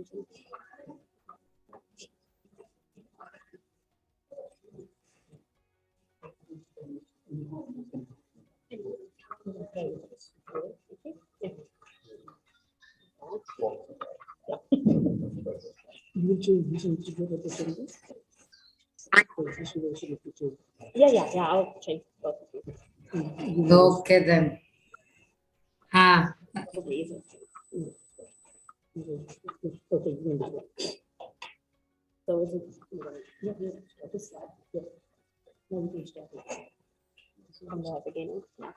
Yeah, I'll change both of you. Okay then. Probably easier. So is it this slide? Yeah. No, we can start it. From the beginning. Yeah.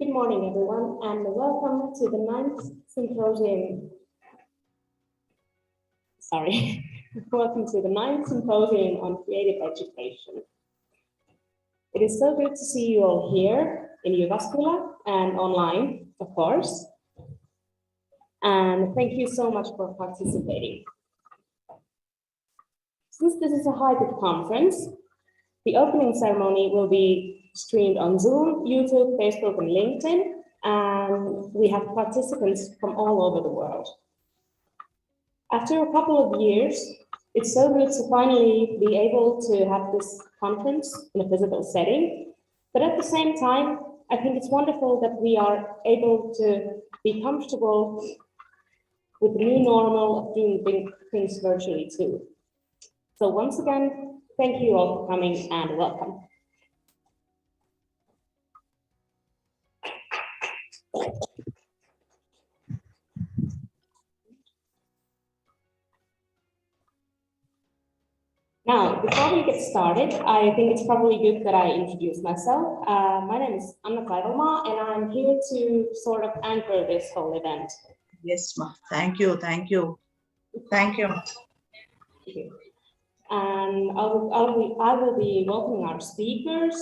Good morning, everyone, and welcome to the 9th Symposium. Welcome to the 9th Symposium on Creative Education. It is so good to see you all here in Jyväskylä and online, of course. And thank you so much for participating. Since this is a hybrid conference, the opening ceremony will be streamed on Zoom, YouTube, Facebook, and LinkedIn, and we have participants from all over the world. After a couple of years, it's so good to finally be able to have this conference in a physical setting, but at the same time, I think it's wonderful that we are able to be comfortable with the new normal of doing things virtually too. So once again, thank you all for coming and welcome. Now, before we get started, I think it's probably good that I introduce myself. My name is Anna Kaivalmaa, and I'm here to sort of anchor this whole event. Yes, ma. Thank you. Thank you. Thank you. And I will be welcoming our speakers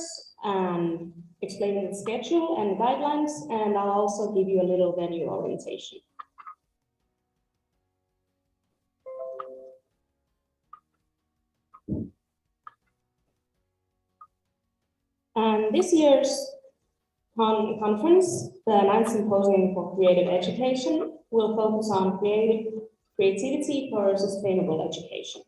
and explaining the schedule and guidelines, and I'll also give you a little venue orientation. And this year's conference, the 9th Symposium for Creative Education, will focus on creativity for sustainable education.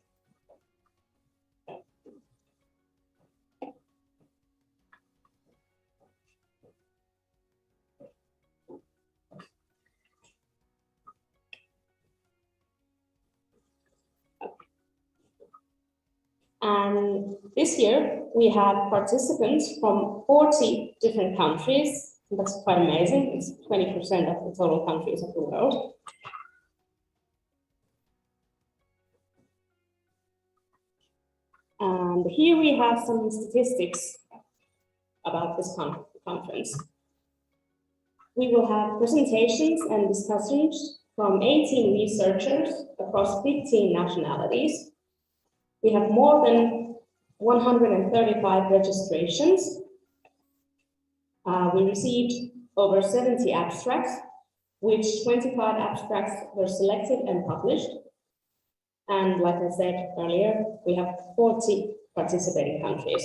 And this year, we have participants from 40 different countries. That's quite amazing. It's 20% of the total countries of the world. And here we have some statistics about this conference. We will have presentations and discussions from 18 researchers across 15 nationalities. We have more than 135 registrations. We received over 70 abstracts, which 25 abstracts were selected and published. And like I said earlier, we have 40 participating countries.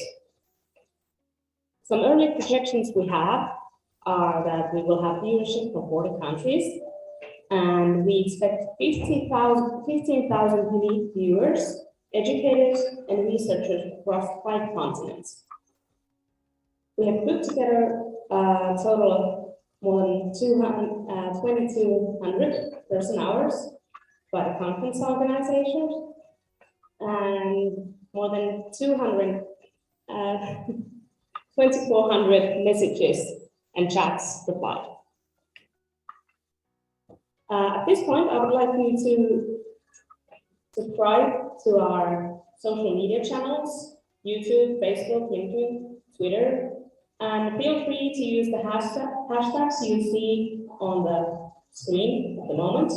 Some early projections we have are that we will have viewership from 40 countries, and we expect 15,000 unique viewers, educators, and researchers across 5 continents. We have put together a total of more than 2,200 person hours by the conference organizers, and more than 2,400 messages and chats replied. At this point, I would like you to subscribe to our social media channels, YouTube, Facebook, LinkedIn, Twitter, and feel free to use the hashtags you see on the screen at the moment.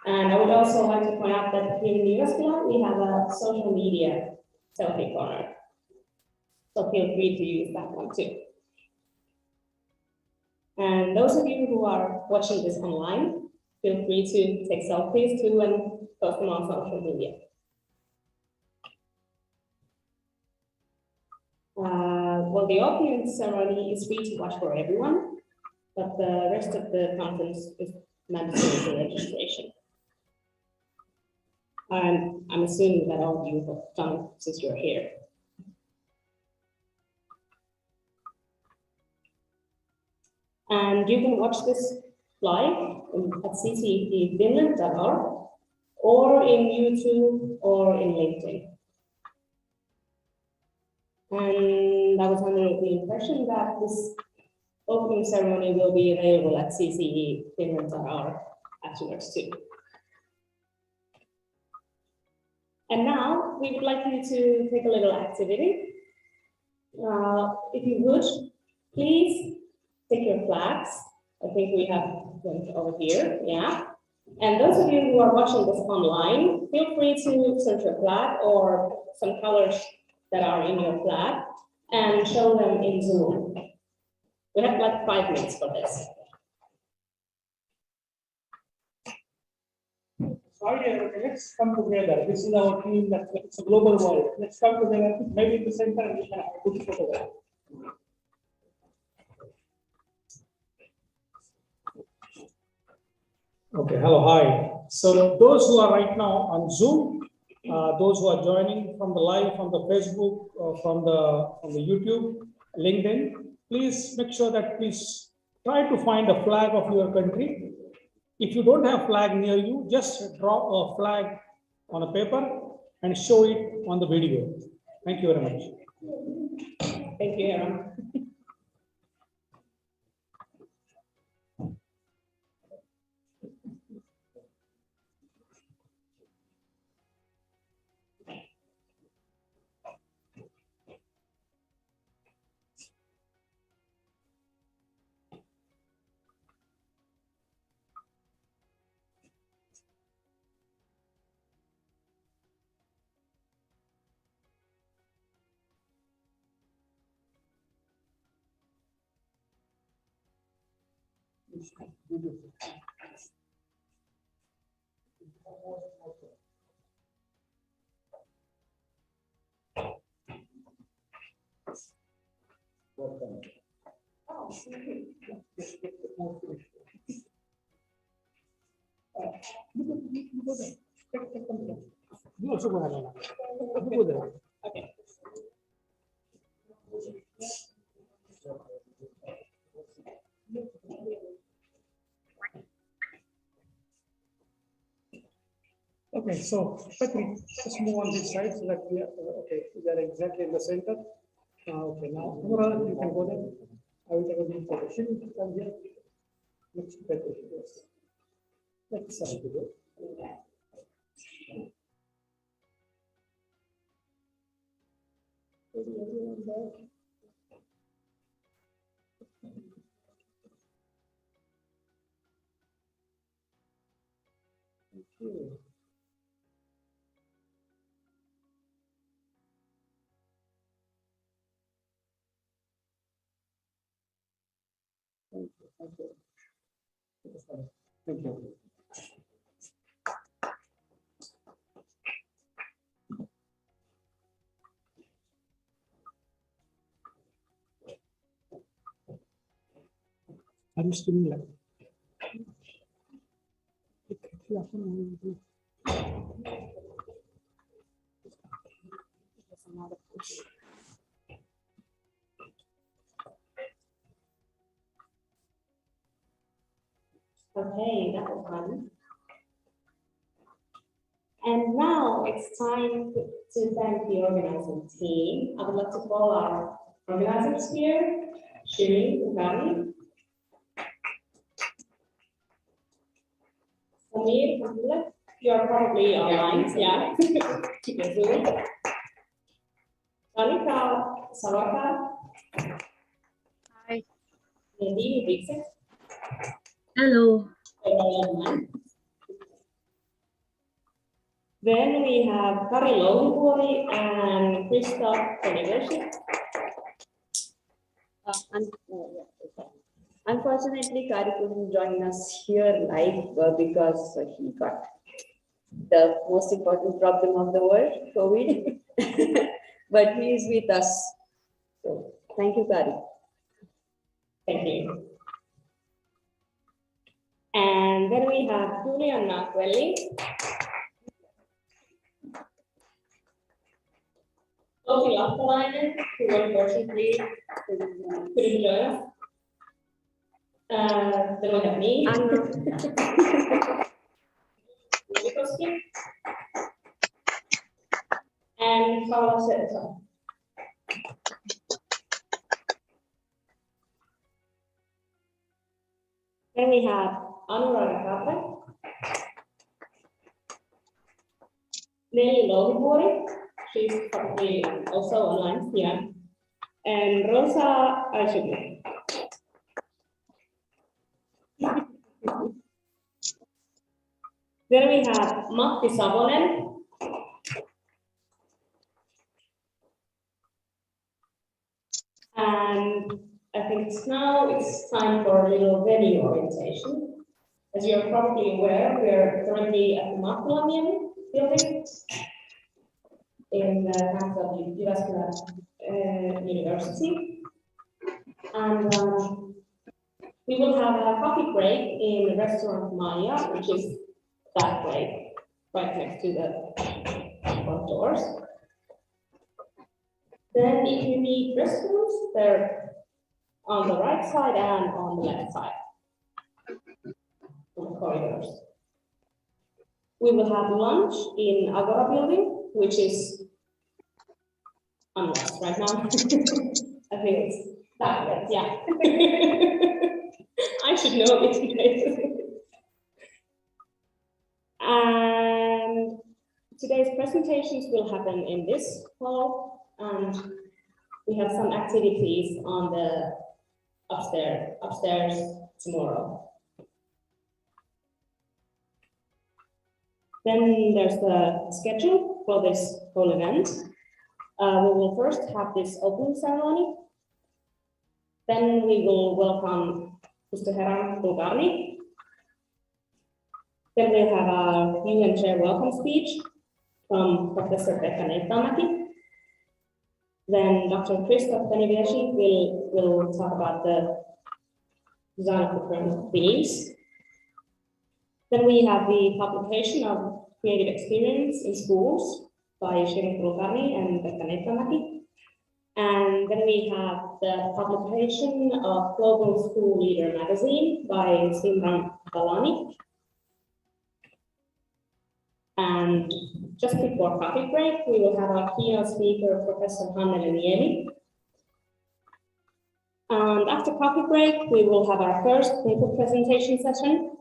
And I would also like to point out that here in Jyväskylä, we have a social media selfie corner. So feel free to use that one too. And those of you who are watching this online, feel free to take selfies too and post them on social media. Well, the opening ceremony is free to watch for everyone, but the rest of the conference is mandatory for registration. And I'm assuming that all of you have done since you're here. And you can watch this live at ccefinland.org or in YouTube or in LinkedIn. And I was under the impression that this opening ceremony will be available at CCEfinland.org afterwards too. And now we would like you to take a little activity. If you would, please take your flags. I think we have them over here, yeah. And those of you who are watching this online, feel free to search your flag or some colors that are in your flag and show them in Zoom. We have like 5 minutes for this. Sorry, let's come together. This is our team. It's a global world. Let's come together. Maybe in the center we can have a good photograph. Okay, hello, hi. So those who are right now on Zoom, those who are joining from the live, from the Facebook, from the YouTube, LinkedIn, please make sure that please try to find a flag of your country. If you don't have flag near you, just draw a flag on a paper and show it on the video. Thank you very much. Thank you, Aaron. You also go ahead. You go there. Okay. Okay, so Patrick, just move on this side so that we are okay. We are exactly in the center. Okay, now Nora, you can go there. I will take a good photo. She will come here. Next to Patrick. Yes. Next side to go. Everyone back. Okay. Thank you. Thank you. Thank you. Are you still live? Okay, that was fun. And now it's time to thank the organizing team. I would like to call our organizers here, Shirin and Rami. Samir, you are probably online, yeah. Zoom. Monica Savaka. Hi. Nadine Dixon. Hello. Then we have Kari Louhivuori and Christoph University. Unfortunately, Kari couldn't join us here live because he got the most important problem of the world, COVID. But he is with us. So thank you, Kari. Thank you. And then we have Juliana Quelli. Sophie Lappalainen, who unfortunately couldn't join us. Then we have me. And Paula Sederson. Then we have Anurag Kapre, Nelly Louhivuori, she's probably also online here, and Rosa Aishugu. Then we have Matti Savonen, and I think it's time for a little venue orientation. As you're probably aware, we are currently at the Mattila building in the campus of Jyväskylä University. And we will have a coffee break in the restaurant Maya, which is that way, right next to the front doors. Then if you need restrooms, they're on the right side and on the left side of the corridors. We will have lunch in Agora building, which is unlocked right now. I think it's that way, yeah. I should know this place. And today's presentations will happen in this hall, and we have some activities on the upstairs tomorrow. Then there's the schedule for this whole event. We will first have this opening ceremony. Then we will welcome Mr. Heran Kulkarni. Then we'll have a UN Chair welcome speech from Professor Pekka Neittamaki. Then Dr. Christoph Penivieshi will talk about the design of the current themes. Then we have the publication of creative experience in schools by Shirin Kulkarni and Pekka Neittamaki. And then we have the publication of Global School Leader magazine by Simran Balani. And just before coffee break, we will have our keynote speaker, Professor Hamili Niemi. And after coffee break, we will have our first paper presentation session,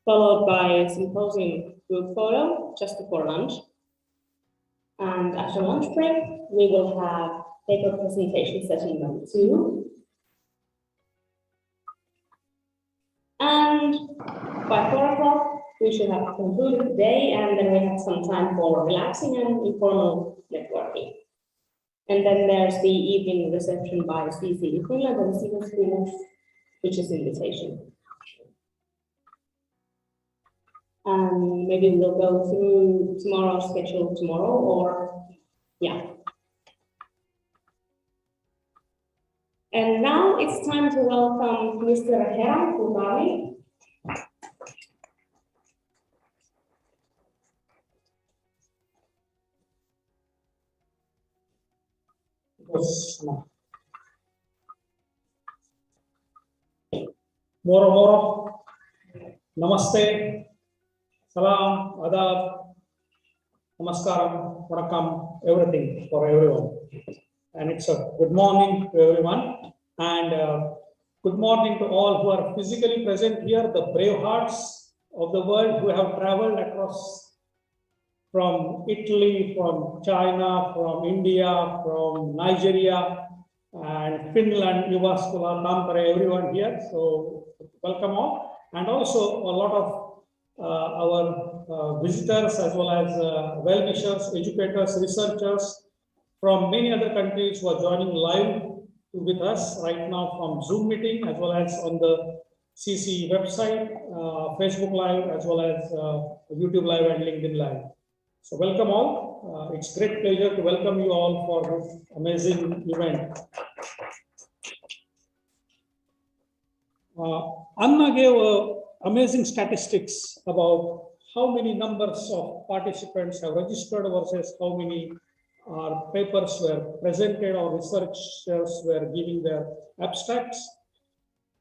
followed by a symposium group photo just before lunch. And after lunch break, we will have paper presentation session number 2. And by 4 o'clock, we should have concluded the day, and then we have some time for relaxing and informal networking. And then there's the evening reception by CCE Finland and Civil School, which is invitation. And maybe we'll go through tomorrow's schedule tomorrow, or yeah. And now it's time to welcome Mr. Heran Kulkarni. Moro, namaste, salam, adab, namaskaram, vanakkam, everything for everyone. And it's a good morning to everyone. And good morning to all who are physically present here, the brave hearts of the world who have traveled across from Italy, from China, from India, from Nigeria, and Finland, Jyväskylä, Tampere, everyone here. So welcome all. And also a lot of our visitors as well as well-wishers, educators, researchers from many other countries who are joining live with us right now from Zoom meeting, as well as on the CCE website, Facebook Live, as well as YouTube Live and LinkedIn Live. So welcome all. It's great pleasure to welcome you all for this amazing event. Anna gave amazing statistics about how many numbers of participants have registered versus how many papers were presented or researchers were giving their abstracts.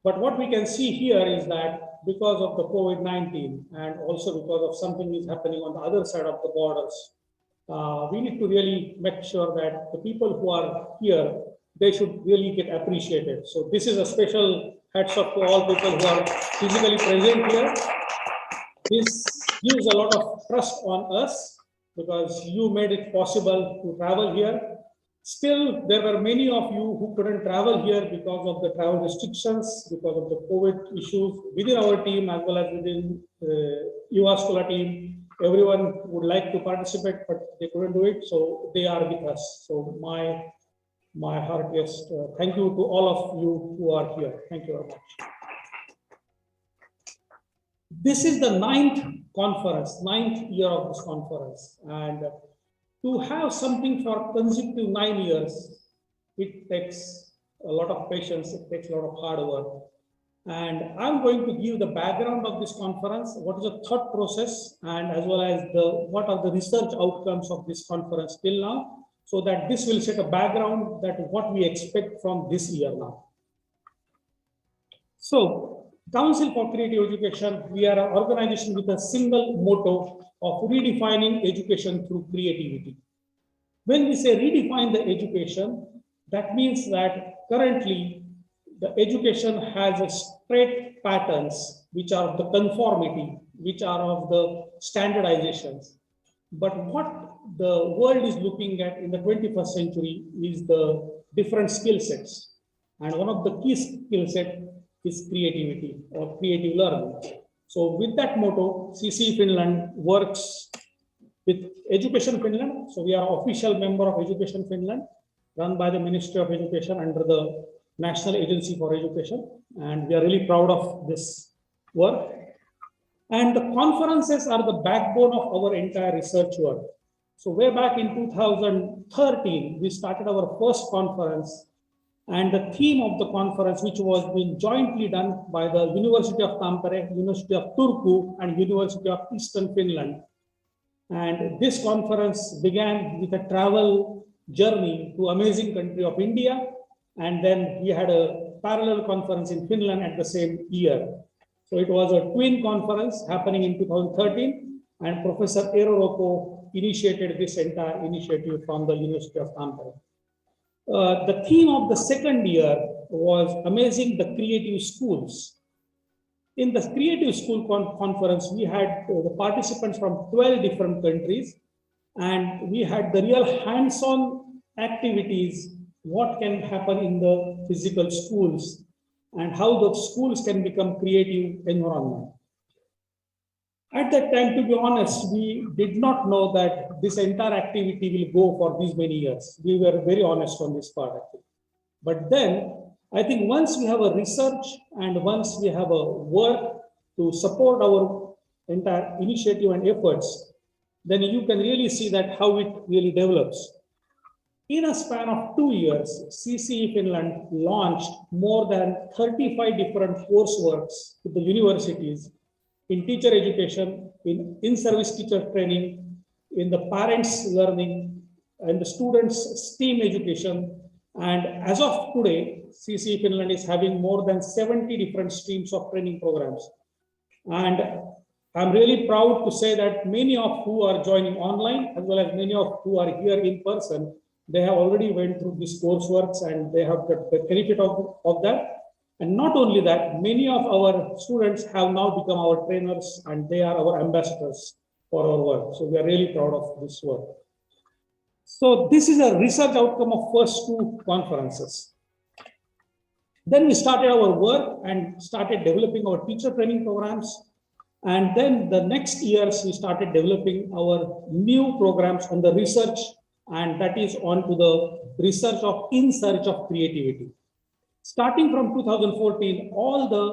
But what we can see here is that because of the COVID-19 and also because of something is happening on the other side of the borders, we need to really make sure that the people who are here, they should really get appreciated. So this is a special hats off to all people who are physically present here. This gives a lot of trust on us because you made it possible to travel here. Still, there were many of you who couldn't travel here because of the travel restrictions, because of the COVID issues within our team as well as within the Jyväskylä team. Everyone would like to participate, but they couldn't do it, so they are with us. So my heartiest thank you to all of you who are here. Thank you very much. This is the ninth year of this conference, and to have something for consecutive 9 years, it takes a lot of patience, it takes a lot of hard work. And I'm going to give the background of this conference, what is the thought process, and as well as what are the research outcomes of this conference till now, so that this will set a background that what we expect from this year now. So, Council for Creative Education, we are an organization with a single motto of redefining education through creativity. When we say redefine the education, that means that currently the education has a straight patterns which are of the conformity, which are of the standardizations. But what the world is looking at in the 21st century is the different skill sets. And one of the key skill sets is creativity or creative learning. So with that motto, CCE Finland works with Education Finland. So we are an official member of Education Finland, run by the Ministry of Education under the National Agency for Education. And we are really proud of this work. And the conferences are the backbone of our entire research work. So way back in 2013, we started our first conference. And the theme of the conference, which was being jointly done by the University of Tampere, University of Turku, and University of Eastern Finland. And this conference began with a travel journey to amazing country of India. And then we had a parallel conference in Finland at the same year. So it was a twin conference happening in 2013. And Professor Eero Roko initiated this entire initiative from the University of Tampere. The theme of the second year was Amazing the Creative Schools. In the Creative School Conference, we had the participants from 12 different countries, and we had the real hands-on activities, what can happen in the physical schools, and how the schools can become creative environment. At that time, to be honest, we did not know that this entire activity will go for these many years. We were very honest on this part, actually. But then, I think once we have a research and once we have a work to support our entire initiative and efforts, then you can really see that how it really develops. In a span of 2 years, CCE Finland launched more than 35 different courseworks with the universities in teacher education, in service teacher training, in the parents learning, and the students STEAM education. And as of today, CCE Finland is having more than 70 different streams of training programs. And I'm really proud to say that many of who are joining online, as well as many of who are here in person, they have already went through these courseworks and they have got the benefit of that. And not only that, many of our students have now become our trainers and they are our ambassadors for our work. So we are really proud of this work. So this is a research outcome of first 2 conferences. Then we started our work and started developing our teacher training programs. And then the next years, we started developing our new programs on the research, and that is on to the research of in search of creativity. Starting from 2014, all the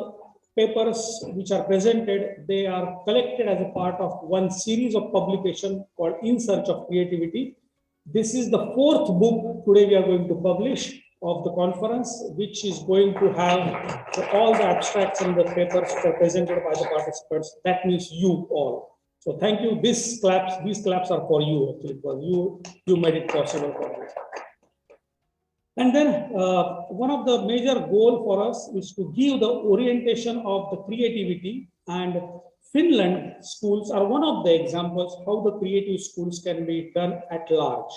papers which are presented, they are collected as a part of one series of publication called In Search of Creativity. This is the fourth book today we are going to publish of the conference, which is going to have all the abstracts and the papers that are presented by the participants. That means you all. So thank you. These claps are for you, actually, because you made it possible for us. And then one of the major goals for us is to give the orientation of the creativity, and Finland schools are one of the examples how the creative schools can be done at large.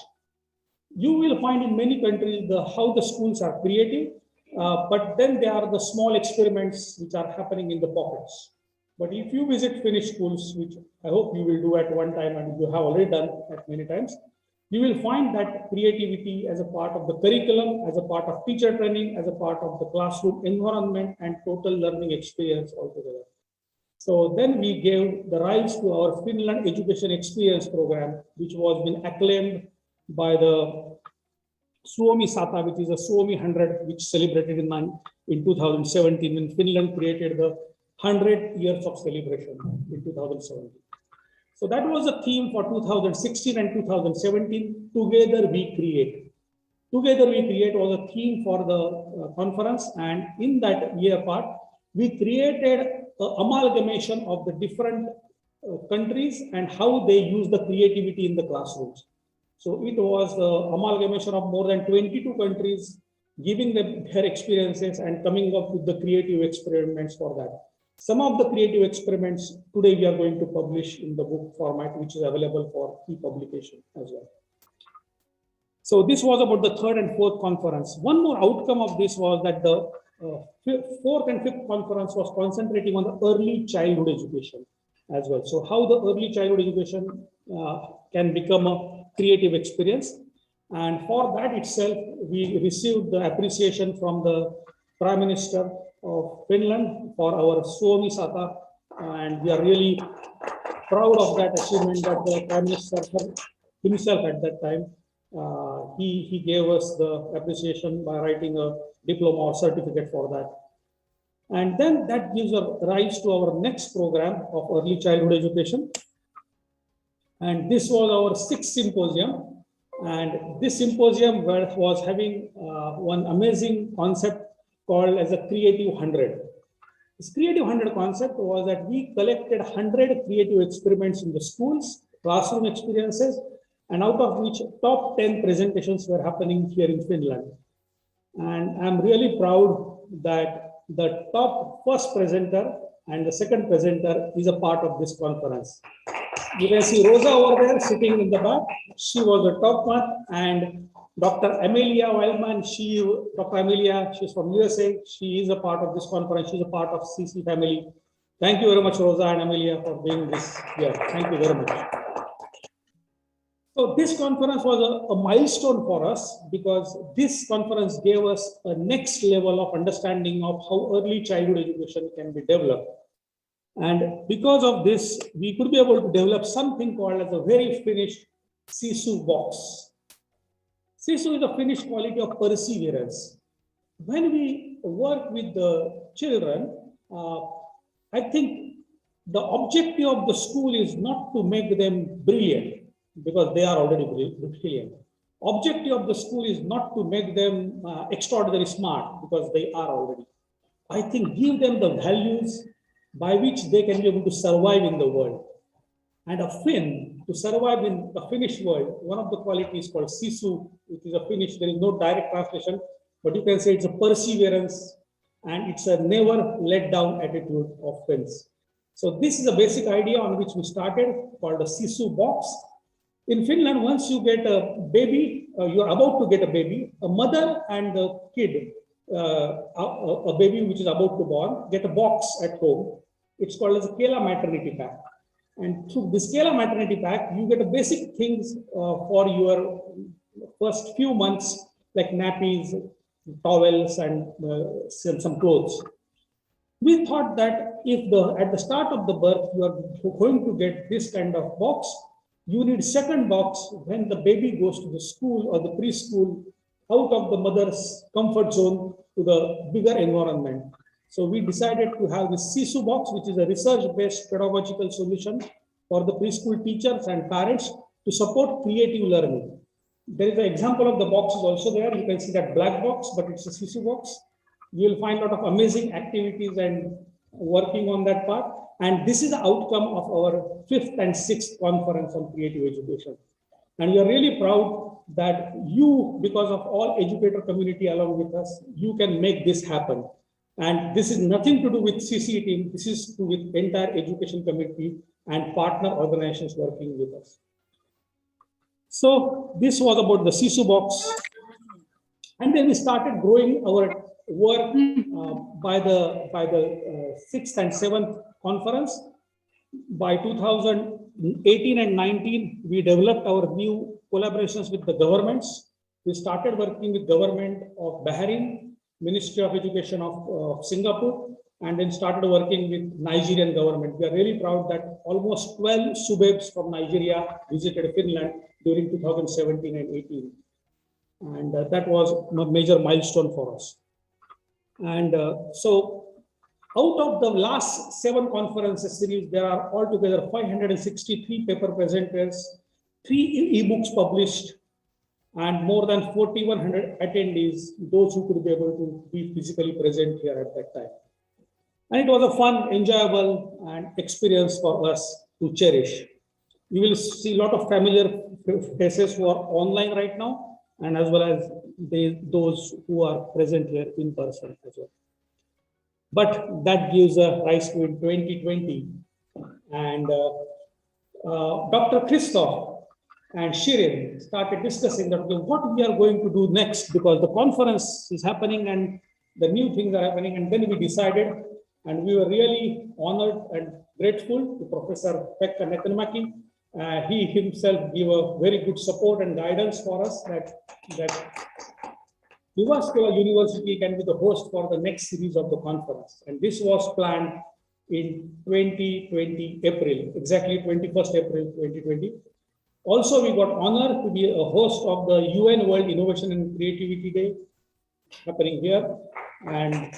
You will find in many countries how the schools are creative, but then there are the small experiments which are happening in the pockets. But if you visit Finnish schools, which I hope you will do at one time and you have already done at many times, you will find that creativity as a part of the curriculum, as a part of teacher training, as a part of the classroom environment and total learning experience altogether. So then we gave the rise to our Finland Education Experience Program, which was been acclaimed by the Suomi 100, which is a Suomi 100, which celebrated in 2017 when Finland created the 100 years of celebration in 2017. So that was the theme for 2016 and 2017, Together We Create. Together We Create was a theme for the conference, and in that year part, we created an amalgamation of the different countries and how they use the creativity in the classrooms. So it was the amalgamation of more than 22 countries, giving them their experiences and coming up with the creative experiments for that. Some of the creative experiments today we are going to publish in the book format, which is available for e-publication as well. So this was about the third and fourth conference. One more outcome of this was that the fourth and fifth conference was concentrating on the early childhood education as well. So how the early childhood education can become a creative experience. And for that itself, we received the appreciation from the Prime Minister of Finland for our Suomi 100, and we are really proud of that achievement that the Prime Minister himself at that time, he gave us the appreciation by writing a diploma or certificate for that. And then that gives a rise to our next program of early childhood education. And this was our sixth symposium. And this symposium was having one amazing concept called as a Creative 100. This Creative 100 concept was that we collected 100 creative experiments in the schools, classroom experiences, and out of which top 10 presentations were happening here in Finland. And I'm really proud that the top first presenter and the second presenter is a part of this conference. You can see Rosa over there sitting in the back. She was the top one, and Dr. Amelia Wildman, Dr. Amelia, she's from USA. She is a part of this conference. She's a part of CCE family. Thank you very much, Rosa and Amelia, for being this here. Thank you very much. So this conference was a milestone for us because this conference gave us a next level of understanding of how early childhood education can be developed. And because of this, we could be able to develop something called as a very finished Sisu box. Sisu is a Finnish quality of perseverance. When we work with the children, I think the objective of the school is not to make them brilliant, because they are already brilliant. Objective of the school is not to make them extraordinarily smart, because they are already. I think give them the values by which they can be able to survive in the world. And a Finn, to survive in the Finnish world, one of the qualities called Sisu, which is a Finnish, there is no direct translation, but you can say it's a perseverance and it's a never let down attitude of Finns. So this is a basic idea on which we started, called a Sisu box. In Finland, once you get a baby, you are about to get a baby, a mother and the kid, a baby which is about to born, get a box at home. It's called as a Kela maternity pack. And through this Kela maternity pack, you get a basic things for your first few months, like nappies, towels, and some clothes. We thought that if at the start of the birth, you are going to get this kind of box, you need second box when the baby goes to the school or the preschool, out of the mother's comfort zone, to the bigger environment. So we decided to have the CCE box, which is a research-based pedagogical solution for the preschool teachers and parents to support creative learning. There is an example of the box is also there. You can see that black box, but it's a CCE box. You will find a lot of amazing activities and working on that part. And this is the outcome of our 5th and 6th conference on creative education. And we are really proud that you, because of all educator community along with us, you can make this happen. And this is nothing to do with CCE team. This is to do with entire education community and partner organizations working with us. So this was about the CCE box. And then we started growing our work by the 6th and 7th conference. By 2018 and 19, we developed our new collaborations with the governments. We started working with government of Bahrain, Ministry of Education of Singapore, and then started working with Nigerian government. We are really proud that almost 12 subebs from Nigeria visited Finland during 2017 and 18. And that was a major milestone for us. And so out of the last 7 conferences series, there are altogether 563 paper presenters, 3 ebooks published, and more than 4,100 attendees, those who could be able to be physically present here at that time. And it was a fun, enjoyable and experience for us to cherish. You will see a lot of familiar faces who are online right now, and as well as those who are present here in person as well. But that gives a rise to in 2020. And Dr. Christoph and Shirin started discussing that what we are going to do next, because the conference is happening and the new things are happening. And then we decided, and we were really honored and grateful to Professor Pekka Nettenmäki. He himself gave a very good support and guidance for us that Jyväskylä University can be the host for the next series of the conference. And this was planned in 2020 April, exactly 21st April 2020. Also, we got honored to be a host of the UN World Innovation and Creativity Day happening here. And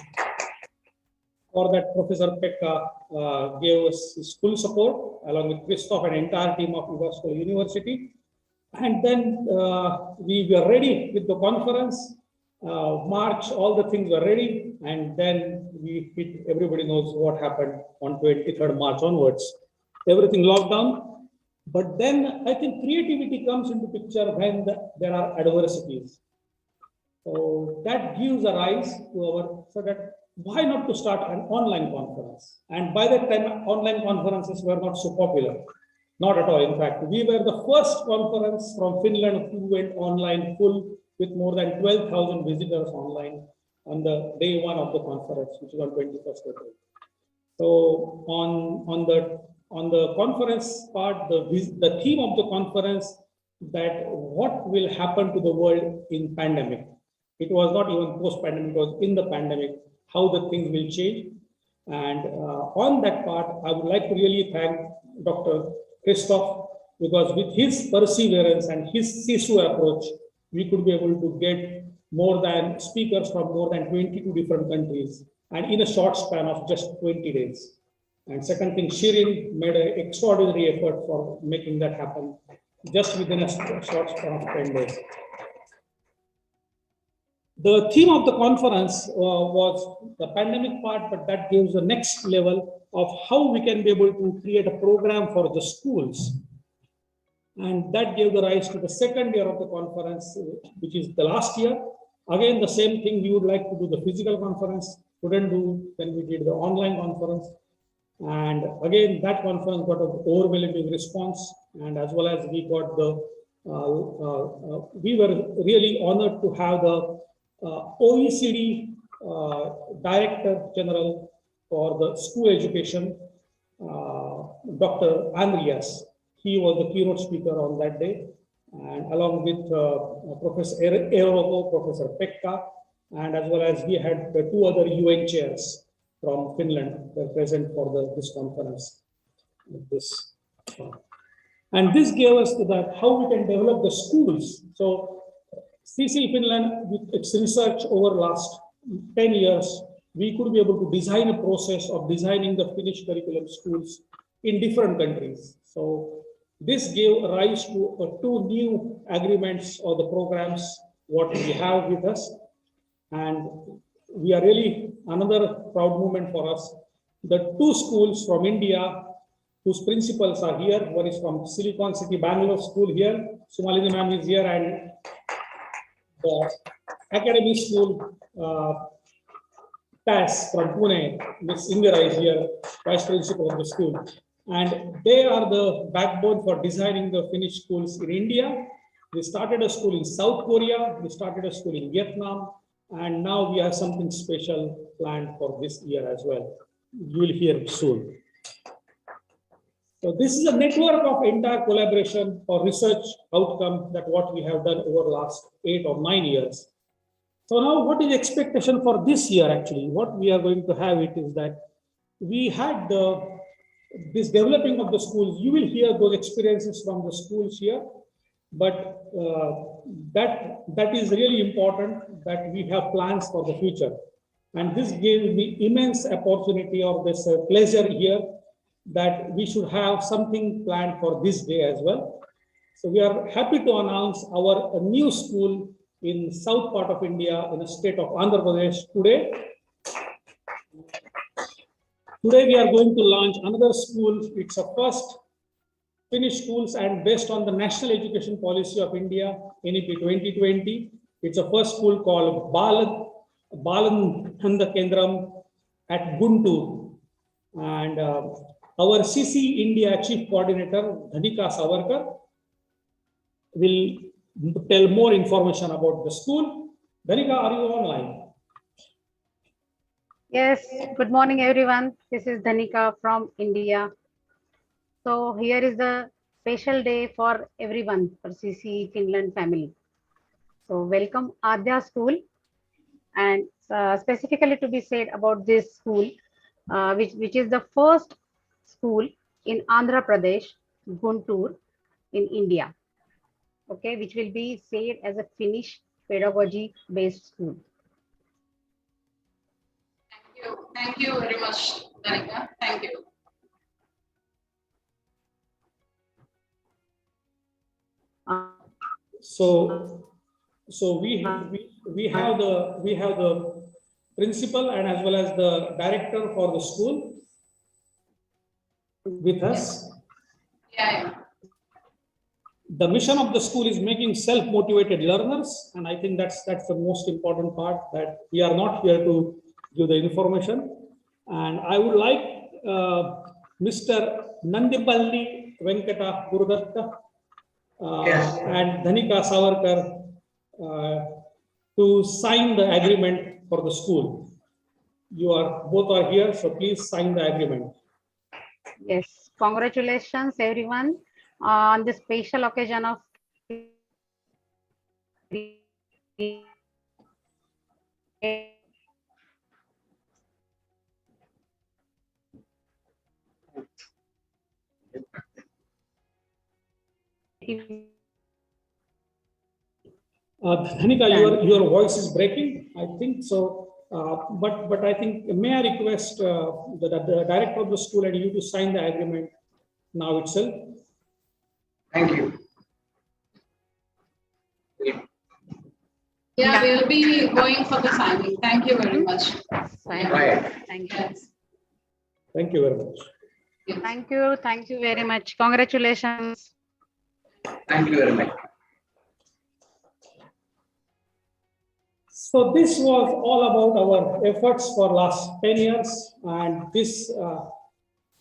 for that, Professor Pekka gave us his full support along with Christoph and entire team of Jyväskylä University. And then we were ready with the conference. March, all the things were ready. And then we hit, everybody knows what happened on 23rd March onwards. Everything locked down. But then I think creativity comes into picture when there are adversities. So that gives a rise to our, so that why not to start an online conference? And by that time, online conferences were not so popular. Not at all. In fact, we were the first conference from Finland who went online full with more than 12,000 visitors online on the day 1 of the conference, which is on 21st April. So on the conference part, the theme of the conference, that what will happen to the world in pandemic. It was not even post-pandemic, it was in the pandemic, how the things will change. And on that part, I would like to really thank Dr. Christoph, because with his perseverance and his CCE approach, we could be able to get more than speakers from more than 22 different countries, and in a short span of just 20 days. And second thing, Shirin made an extraordinary effort for making that happen just within a short span of 10 days. The theme of the conference was the pandemic part, but that gives the next level of how we can be able to create a program for the schools. And that gave the rise to the second year of the conference, which is the last year. Again, the same thing, we would like to do the physical conference, couldn't do, then we did the online conference. And again, that conference got an overwhelming response, and as well as we got the, we were really honored to have the OECD Director General for the school education, Dr. Andreas. He was the keynote speaker on that day, and along with Professor Euroko, Professor Pekka, and as well as we had the 2 other UN chairs from Finland were present for this conference. And this gave us that how we can develop the schools. So CCE Finland, with its research over last 10 years, we could be able to design a process of designing the Finnish curriculum schools in different countries. So this gave rise to two new agreements or the programs what we have with us. And we are really another proud moment for us. The two schools from India whose principals are here. One is from Silicon City, Bangalore school here. Sumalini ma'am is here, and the academy school, TAS from Pune, Ms. Indira is here, vice principal of the school. And they are the backbone for designing the Finnish schools in India. We started a school in South Korea, we started a school in Vietnam, and now we have something special planned for this year as well. You will hear soon. So this is a network of entire collaboration for research outcome that what we have done over the last 8 or 9 years. So now what is the expectation for this year actually? What we are going to have it is that we had this developing of the schools. You will hear those experiences from the schools here, but that is really important that we have plans for the future. And this gave me immense opportunity or this pleasure here that we should have something planned for this day as well. So we are happy to announce our new school in south part of India in the state of Andhra Pradesh today. Today we are going to launch another school. It's a first Finnish schools and based on the National Education Policy of India, NEP 2020. It's a first school called Balananda Kendram at Guntur. And our CCE India Chief Coordinator, Dhanika Savarkar, will tell more information about the school. Dhanika, are you online? Yes, good morning everyone. This is Dhanika from India. So here is the special day for everyone for CCE Finland family. So welcome Adya School, and specifically to be said about this school, which is the first school in Andhra Pradesh, Guntur in India. Okay, which will be said as a Finnish pedagogy based school. Thank you very much, Dhanika. Thank you. So we have the principal and as well as the director for the school with us. Yeah. The mission of the school is making self-motivated learners, and I think that's the most important part, that we are not here to give the information. And I would like Mr. Nandipalli Venkata Gurudatta and Dhanika Savarkar to sign the agreement for the school. Both are here, so please sign the agreement. Yes, congratulations everyone on the special occasion of Dhanika, your voice is breaking, I think so. But I think, may I request the director of the school and you to sign the agreement now itself? Thank you. Yeah, we'll be going for the signing. Thank you very much. Right. Thank you. Thank you very much. Thank you very much. Congratulations. Thank you very much. So this was all about our efforts for last 10 years, and this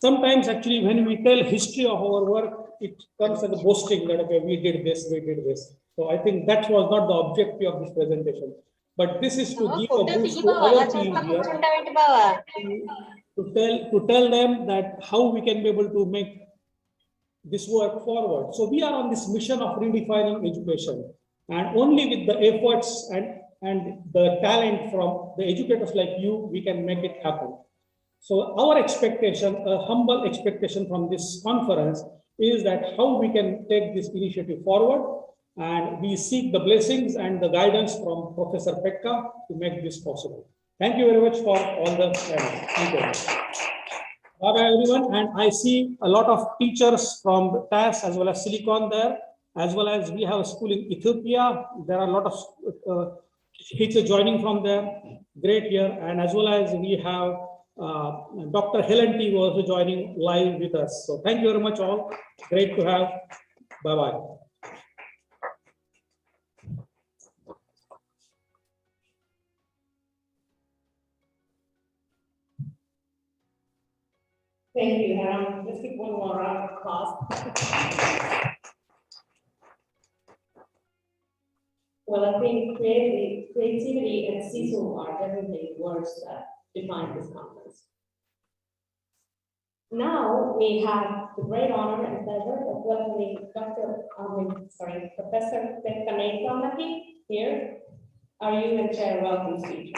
sometimes actually when we tell history of our work, it comes as a boasting that okay, we did this. So I think that was not the objective of this presentation, but this is to give a boost to our team here to tell them that how we can be able to make this work forward. So we are on this mission of redefining education, and only with the efforts and the talent from the educators like you, we can make it happen. So our expectation, a humble expectation from this conference, is that how we can take this initiative forward And we seek the blessings and the guidance from Professor Pekka to make this possible. Thank you very much for all the thank you. Bye-bye, everyone. And I see a lot of teachers from TAS as well as Silicon there, as well as we have a school in Ethiopia. There are a lot of teachers joining from there. Great year. And as well as we have Dr. Helen T. also joining live with us. So thank you very much all. Great to have. Bye-bye. Thank you, Helen. Let's give one more round of applause. Well, I think creativity and CISO are definitely words that define this conference. Now we have the great honor and pleasure of welcoming Professor Pekka Neitomäki here. Are you the chair? Welcome speech.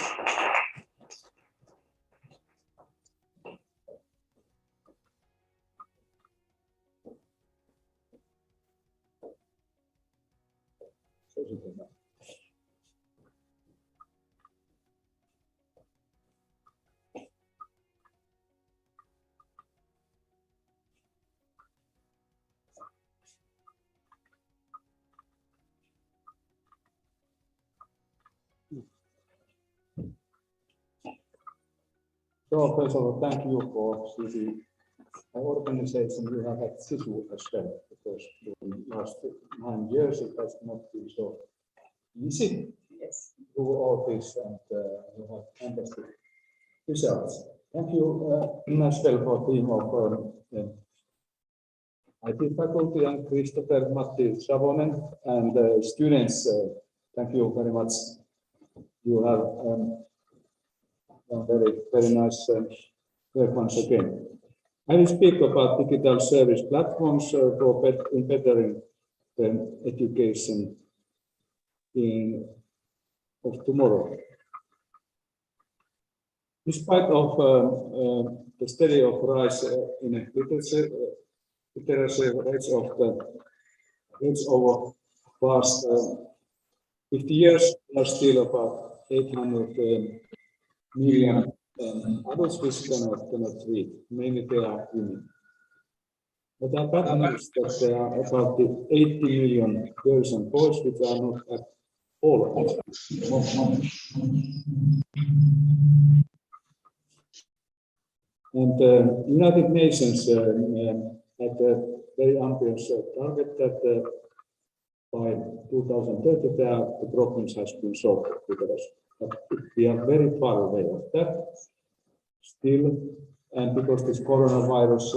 So first of all, thank you for CCE organization. We have had CISU as well, because during the last 9 years it has not been so easy to do all this, and we have fantastic results. Thank you as well for team of IT faculty and Christopher Matti Savonen and students. Thank you very much. You have very nice work once again. I will speak about digital service platforms for bettering the education of tomorrow. Despite of the steady of rise in literacy rates over past 50 years, are still about 800 million adults which cannot read, mainly they are women. But I bad news that there are about 80 million girls and boys which are not at all. And the United Nations had a very ambitious target that by 2030 the problems has been solved with us. But we are very far away of that still, and because this coronavirus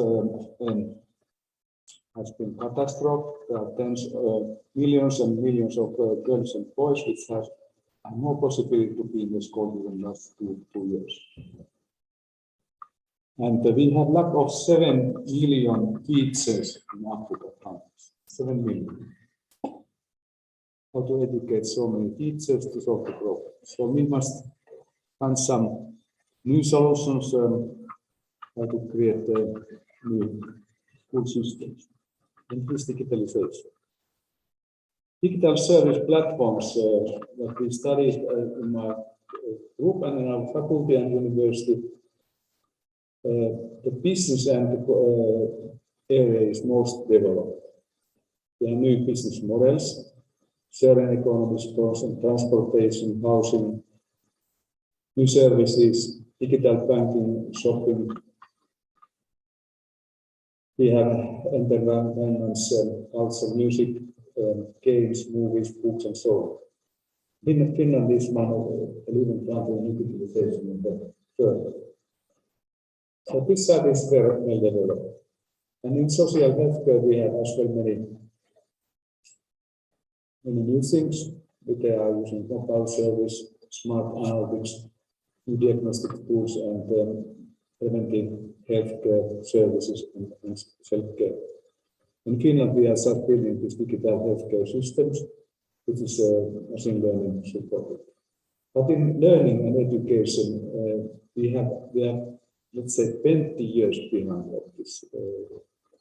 has been catastrophe, there are millions and millions of girls and boys which have no possibility to be in the school in the last two years. And we have lack of 7 million teachers in Africa countries. 7 million. How to educate so many teachers to solve the problem? So we must find some new solutions how to create new school systems. And this digitalization. Digital service platforms that we studied in my group and in our faculty and university. The business and area is most developed. There are new business models, sharing economies, transportation, housing, new services, digital banking, shopping. We have entertainments, also music, games, movies, books, and so on. Finland is one of the leading countries in digitalization in the world. So this side is very well developed. And in social healthcare, we have as well many new things. They are using mobile service, smart analytics, new diagnostic tools, and preventive healthcare services and self-care. In Finland, we are just building these digital healthcare systems, which is machine learning supported. But in learning and education, we have let's say 20 years behind of this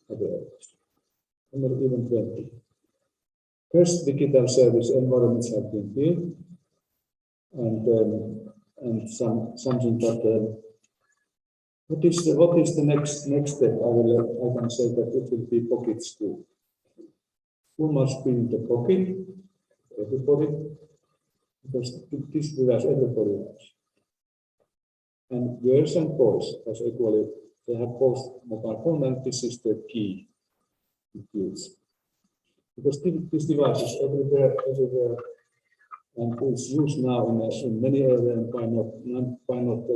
other areas, not even 20. First, digital service environments have been built, and something that what is the next step? I can say that it will be pocket school. School must be in the pocket, everybody, because this device everybody has. And girls and boys, as equally, they have both mobile phone, and this is the key it use. Because this device is everywhere, and it's used now in many areas, and why not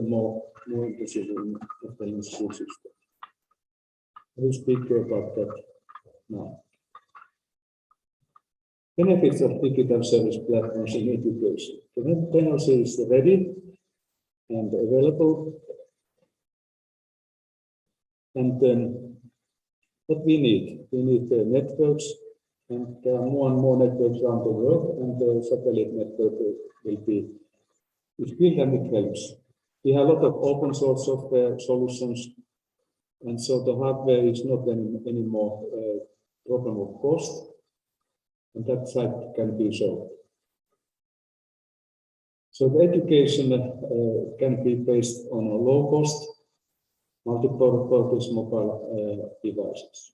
more inclusive in the school system. We'll speak about that now. Benefits of digital service platforms in education. The technology is ready and available, and what we need networks, and there are more and more networks around the world, and the satellite network will be built, and it helps. We have a lot of open source software solutions, and so the hardware is not anymore a problem of cost, and that side can be solved. So the education can be based on a low cost, multi-purpose mobile devices.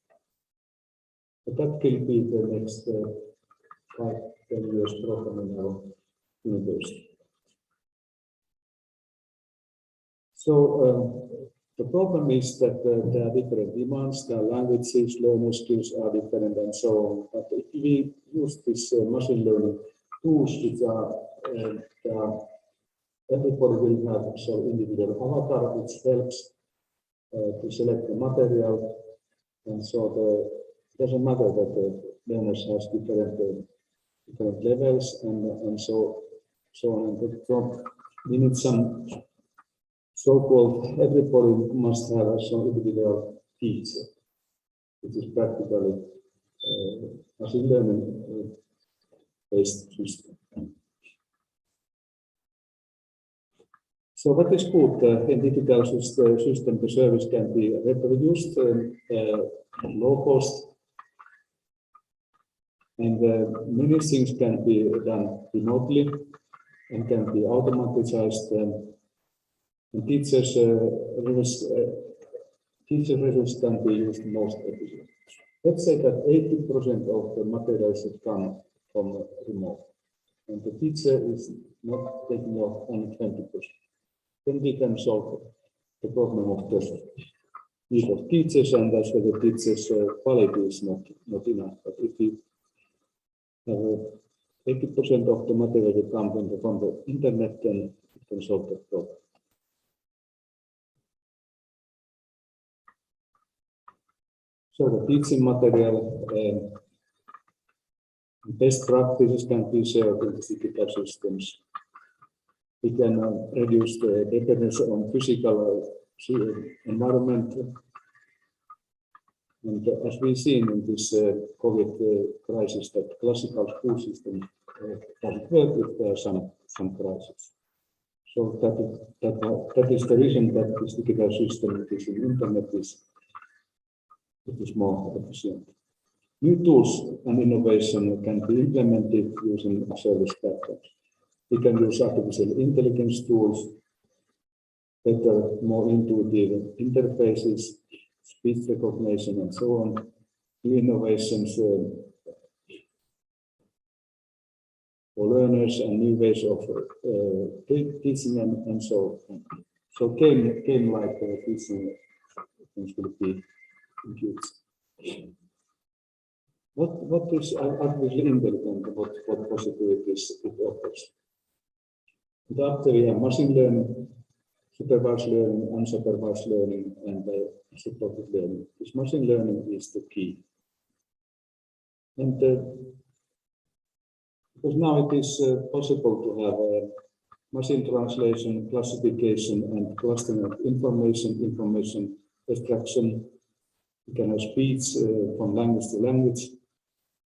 But that will be the next 5-10 years program in our university. So the problem is that there are different demands, there are languages, learner skills are different, and so on. But if we use this machine learning tools, which are everybody will have so individual avatar, which helps to select the material, and so it doesn't matter that the learners has different levels, and so on. And so we need some so-called, everybody must have some individual teacher, which is practically machine learning based system. So what is good in digital system? The service can be reproduced, low cost, and many things can be done remotely and can be automatized. And teachers' resources can be used most efficiently. Let's say that 80% of the materials should come from remote, and the teacher is not taking off only 20%. Then we can solve the problem of the need of teachers, and that's why the teachers' quality is not enough. But if we have 80% of the material that come from the internet, then it can solve the problem. So the teaching material, best practices can be shared in digital systems. We can reduce the dependence on physical environment. And as we've seen in this COVID crisis, that classical school system doesn't work if there are some crisis. So that is the reason that this digital system, which is in internet, is more efficient. New tools and innovation can be implemented using service platforms. We can use artificial intelligence tools, better, more intuitive interfaces, speech recognition, and so on. New innovations for learners and new ways of teaching and so on. So game-like teaching things will be used. What is artificial intelligence? What possibilities it offers? After we have machine learning, supervised learning, unsupervised learning, and supported learning. This machine learning is the key. And because now it is possible to have machine translation, classification, and clustering of information extraction. You can have speech from language to language.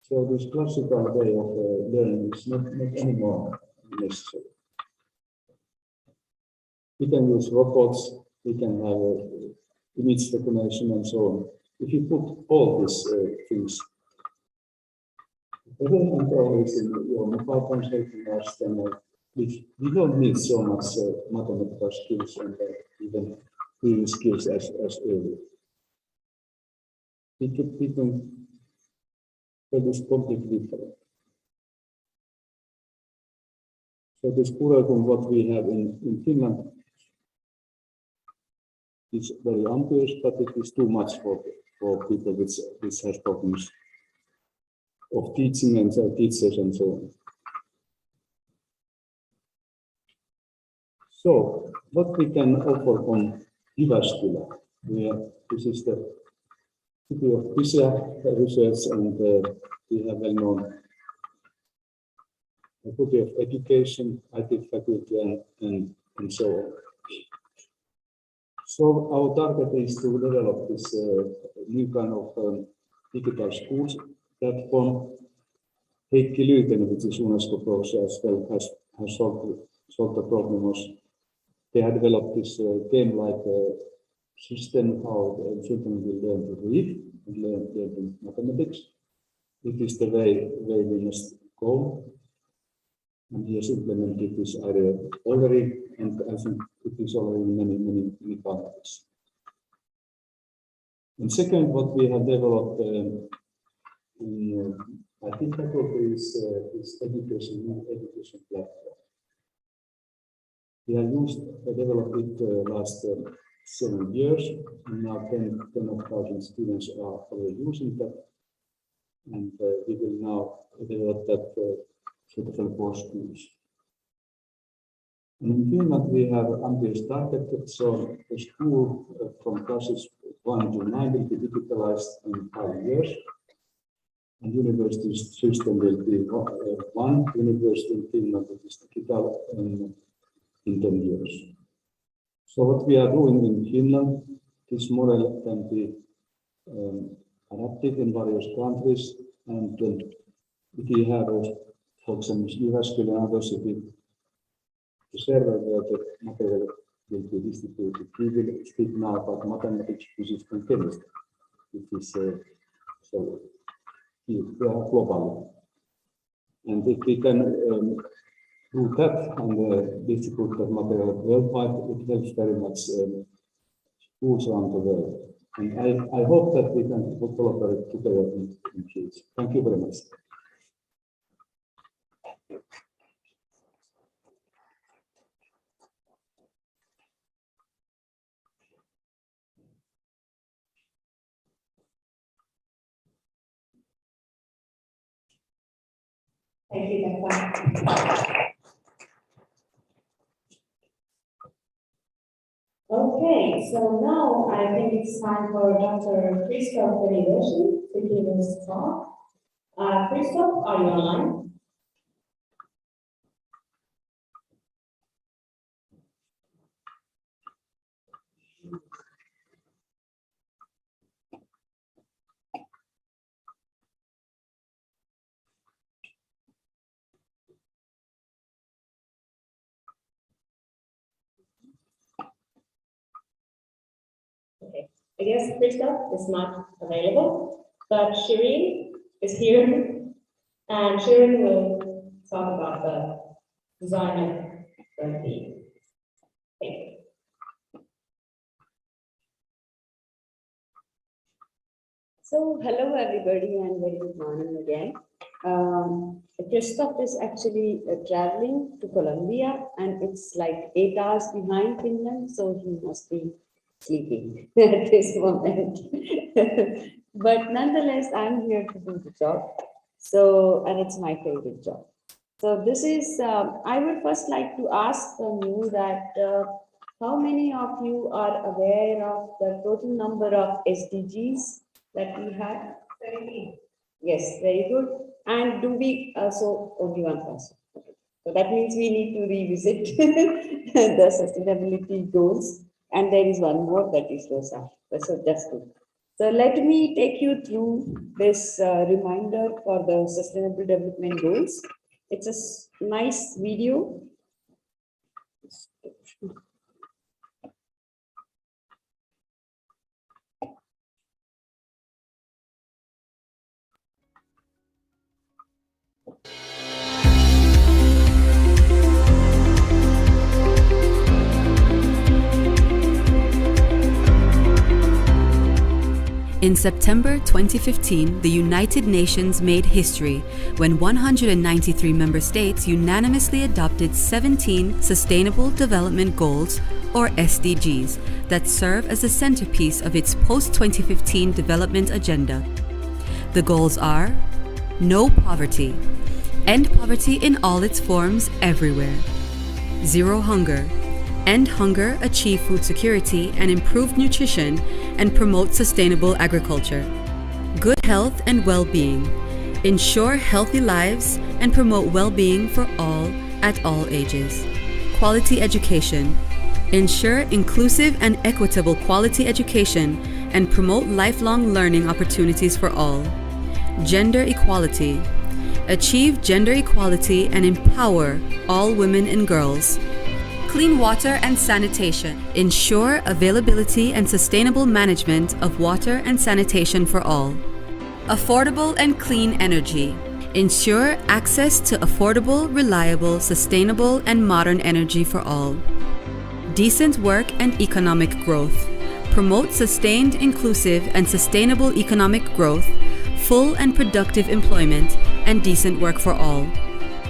So this classical way of learning is not anymore necessary. We can use robots, we can have image recognition and so on. If you put all these things Development always in your mobile phones helping us, then we don't need so much mathematical skills and even reading skills as earlier. We can produce completely different. So this curriculum, what we have in Finland, is very ambitious, but it is too much for people which has problems of teaching and teachers and so on. So what we can offer from Jyväskylä, this is the city of research, and we have well-known Faculty of Education, IT faculty, and so on. So our target is to develop this new kind of digital schools platform. Heikki Lyytinen, which is UNESCO professor as well, has solved the problem. They have developed this game-like system how children will learn to read and learn mathematics. It is the way we must go. And he has implemented this idea already, and I think it is already in many countries. And second, what we have developed in I think faculty is education platform. We have developed it last 7 years, and now 10,000 students are already using that, and we will now develop that for schools. And in Finland, we have until started, so the school from classes 1 to 9 will be digitalized in 5 years. And university system will be one university in Finland that is digital in 10 years. So what we are doing in Finland, this model can be adapted in various countries, and if we have, for example, Jyväskylä and other city, the server where the material will be distributed. We will speak now about mathematics, physics, and chemistry. It is so globally. And if we can do that and distribute that material worldwide, it helps very much schools around the world. And I hope that we can collaborate together in future. Thank you very much. Thank you, Pekka. Okay, so now I think it's time for Dr. Christoph Deliversion to give us a talk. Christoph, are you online? Okay, I guess Christoph is not available, but Shirin is here, and Shirin will talk about the design of the theme. Thank you. So, hello everybody and very good morning again. Christoph is actually traveling to Colombia, and it's like 8 hours behind Finland, so he must be sleeping at this moment. But nonetheless, I'm here to do the job. So, and it's my favorite job. So this is, I would first like to ask from you that how many of you are aware of the total number of SDGs that we have? 17. Yes, very good. And do we, so only one person. Okay. So that means we need to revisit the sustainability goals. And there is one more, that is Rosa. So that's good. So let me take you through this reminder for the Sustainable Development Goals. It's a nice video. In September 2015, the United Nations made history when 193 member states unanimously adopted 17 Sustainable Development Goals, or SDGs, that serve as the centerpiece of its post-2015 development agenda. The goals are: no poverty, end poverty in all its forms everywhere; zero hunger, end hunger, achieve food security and improve nutrition, and promote sustainable agriculture; good health and well-being, ensure healthy lives and promote well-being for all at all ages; quality education, ensure inclusive and equitable quality education and promote lifelong learning opportunities for all; gender equality, achieve gender equality and empower all women and girls; clean water and sanitation, ensure availability and sustainable management of water and sanitation for all; affordable and clean energy, ensure access to affordable, reliable, sustainable and modern energy for all; decent work and economic growth, promote sustained, inclusive and sustainable economic growth, full and productive employment and decent work for all;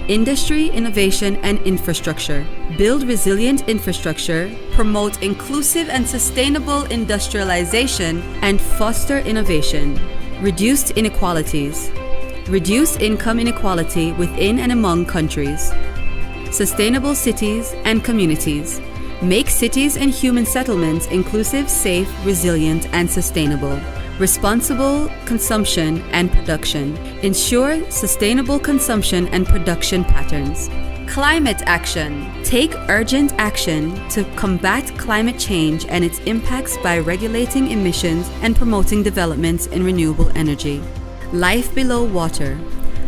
industry, innovation and infrastructure, build resilient infrastructure, promote inclusive and sustainable industrialization and foster innovation; reduced inequalities, reduce income inequality within and among countries; sustainable cities and communities, make cities and human settlements inclusive, safe, resilient and sustainable; responsible consumption and production, ensure sustainable consumption and production patterns; climate action, take urgent action to combat climate change and its impacts by regulating emissions and promoting developments in renewable energy; life below water,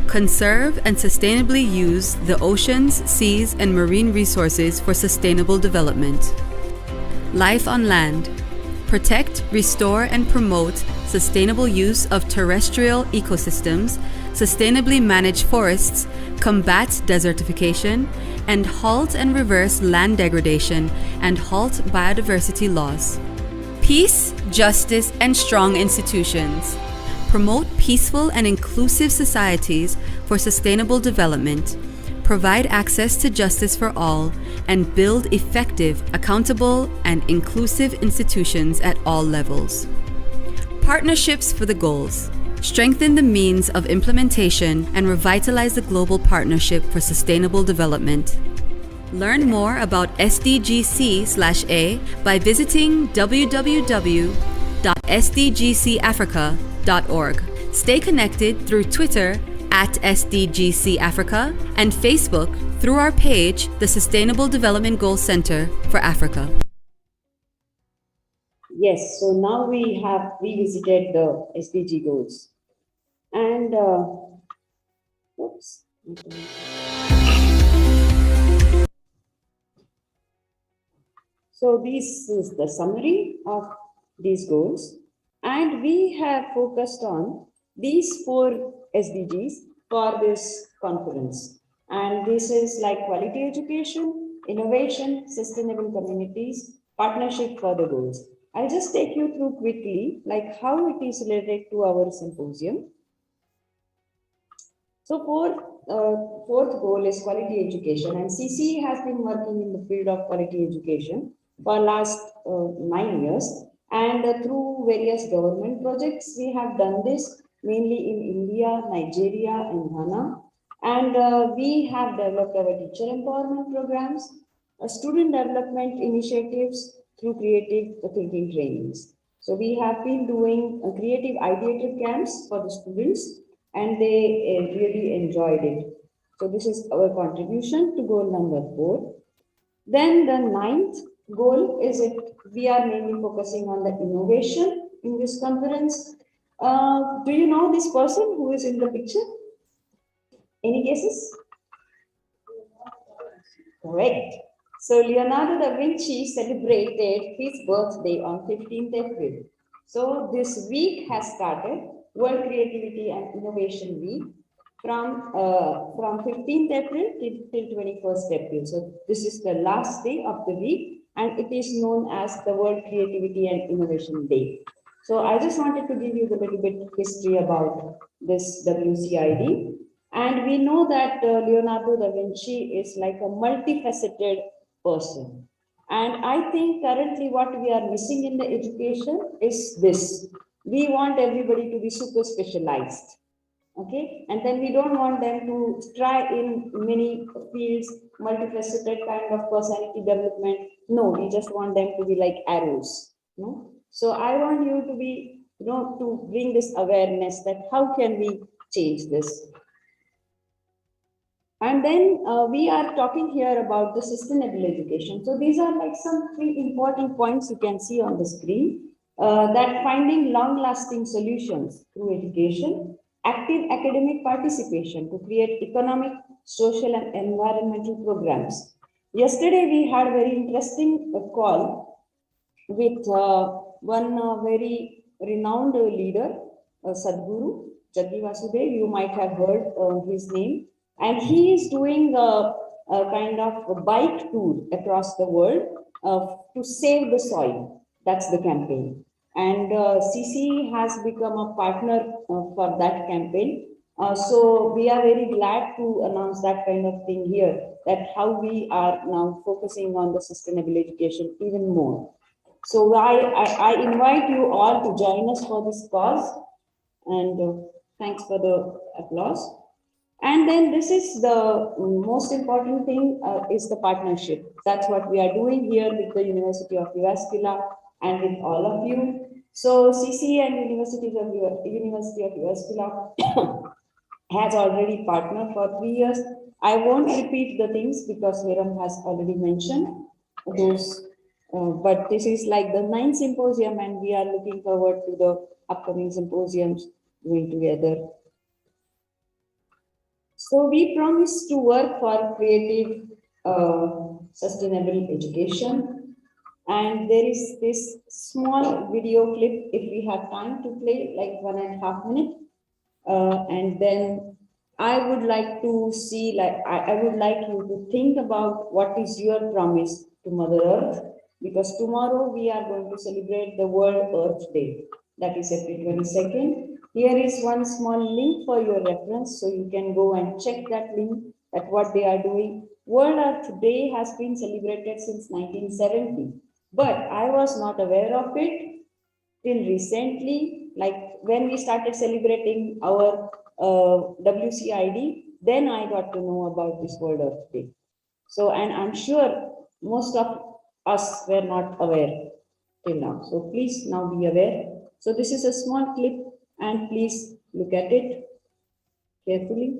conserve and sustainably use the oceans, seas and marine resources for sustainable development; life on land, protect, restore and promote sustainable use of terrestrial ecosystems, sustainably manage forests, combat desertification, and halt and reverse land degradation and halt biodiversity loss; peace, justice and strong institutions, promote peaceful and inclusive societies for sustainable development, provide access to justice for all, and build effective, accountable, and inclusive institutions at all levels. Partnerships for the goals. Strengthen the means of implementation and revitalize the global partnership for sustainable development. Learn more about SDGC/A by visiting www.sdgcafrica.org. Stay connected through Twitter @SDGCAfrica and Facebook through our page, the Sustainable Development Goals Center for Africa. Yes, so now we have revisited the SDG goals. And, oops. So this is the summary of these goals. And we have focused on these 4 SDGs for this conference. And this is like quality education, innovation, sustainable communities, partnership for the goals. I'll just take you through quickly, like how it is related to our symposium. So fourth goal is quality education, and CCE has been working in the field of quality education for last 9 years. And through various government projects, we have done this mainly in India, Nigeria, and Ghana. And we have developed our teacher empowerment programs, student development initiatives through creative thinking trainings. So we have been doing creative ideative camps for the students, and they really enjoyed it. So this is our contribution to goal number 4. Then the 9th goal is that we are mainly focusing on the innovation in this conference. Do you know this person who is in the picture? Any guesses? Correct. So Leonardo da Vinci celebrated his birthday on 15th April. So this week has started, World Creativity and Innovation Week, from 15th April till 21st April. So this is the last day of the week, and it is known as the World Creativity and Innovation Day. So I just wanted to give you a little bit history about this WCID. And we know that Leonardo da Vinci is like a multifaceted person. And I think currently what we are missing in the education is this. We want everybody to be super specialized. Okay, and then we don't want them to try in many fields, multifaceted kind of personality development. No, we just want them to be like arrows. No? So I want you to be, to bring this awareness that how can we change this? And then we are talking here about the sustainable education. So these are like some 3 important points you can see on the screen. That finding long-lasting solutions through education, active academic participation to create economic, social, and environmental programs. Yesterday, we had a very interesting call with one very renowned leader, Sadhguru Jaggi Vasudev. You might have heard his name. And he is doing a kind of a bike tour across the world to save the soil. That's the campaign. And CCE has become a partner for that campaign. So we are very glad to announce that kind of thing here, that how we are now focusing on the sustainable education even more. So I invite you all to join us for this cause, and thanks for the applause. And then this is the most important thing is the partnership. That's what we are doing here with the University of Jyväskylä and with all of you. So CCE and University of Jyväskylä has already partnered for 3 years. I won't repeat the things because Hiram has already mentioned those, but this is like the 9th symposium and we are looking forward to the upcoming symposiums doing together. So we promise to work for creative, sustainable education. And there is this small video clip, if we have time to play, like 1.5 minutes. And then I would like to see, I would like you to think about what is your promise to Mother Earth, because tomorrow we are going to celebrate the World Earth Day. That is April 22nd. Here is one small link for your reference, so you can go and check that link, at what they are doing. World Earth Day has been celebrated since 1970, but I was not aware of it till recently. Like when we started celebrating our WCID, then I got to know about this World Earth Day. So, and I'm sure most of us were not aware till now. So please now be aware. So this is a small clip, and please look at it carefully.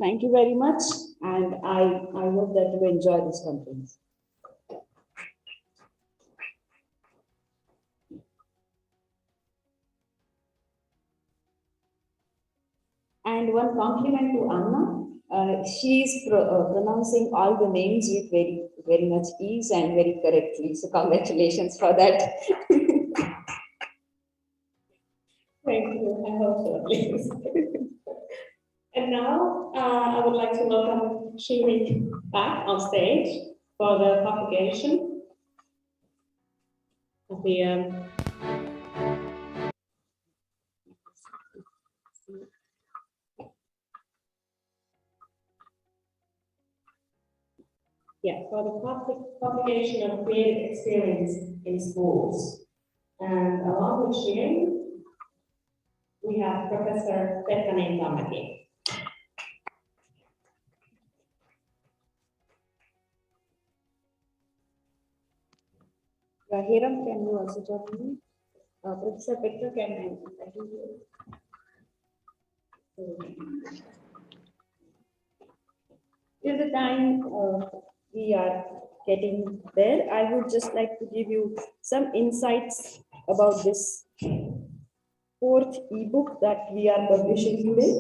Thank you very much, and I hope that you enjoy this conference. And one compliment to Anna. She is pronouncing all the names with very very much ease and very correctly. So congratulations for that. Thank you. I hope so, at least. And now I would like to welcome Shirin back on stage for the propagation of the for the propagation of creative experience in schools. And along with Shirin, we have Professor Pekka Nintamäki. Hiram, can you also join me? Professor Pekka, can I invite you? Till the time we are getting there, I would just like to give you some insights about this fourth ebook that we are publishing today.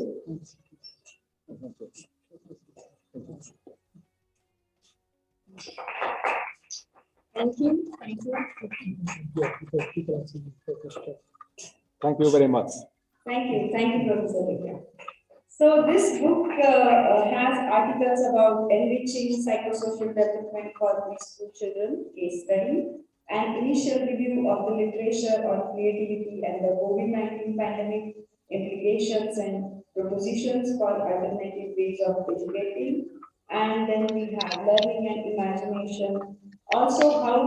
Thank you. Thank you. Thank you very much. Thank you. Thank you, Professor Pekka. So this book has articles about enriching psychosocial development for preschool children, case study, and initial review of the literature on creativity and the COVID-19 pandemic implications and propositions for alternative ways of educating. And then we have learning and imagination. Also, how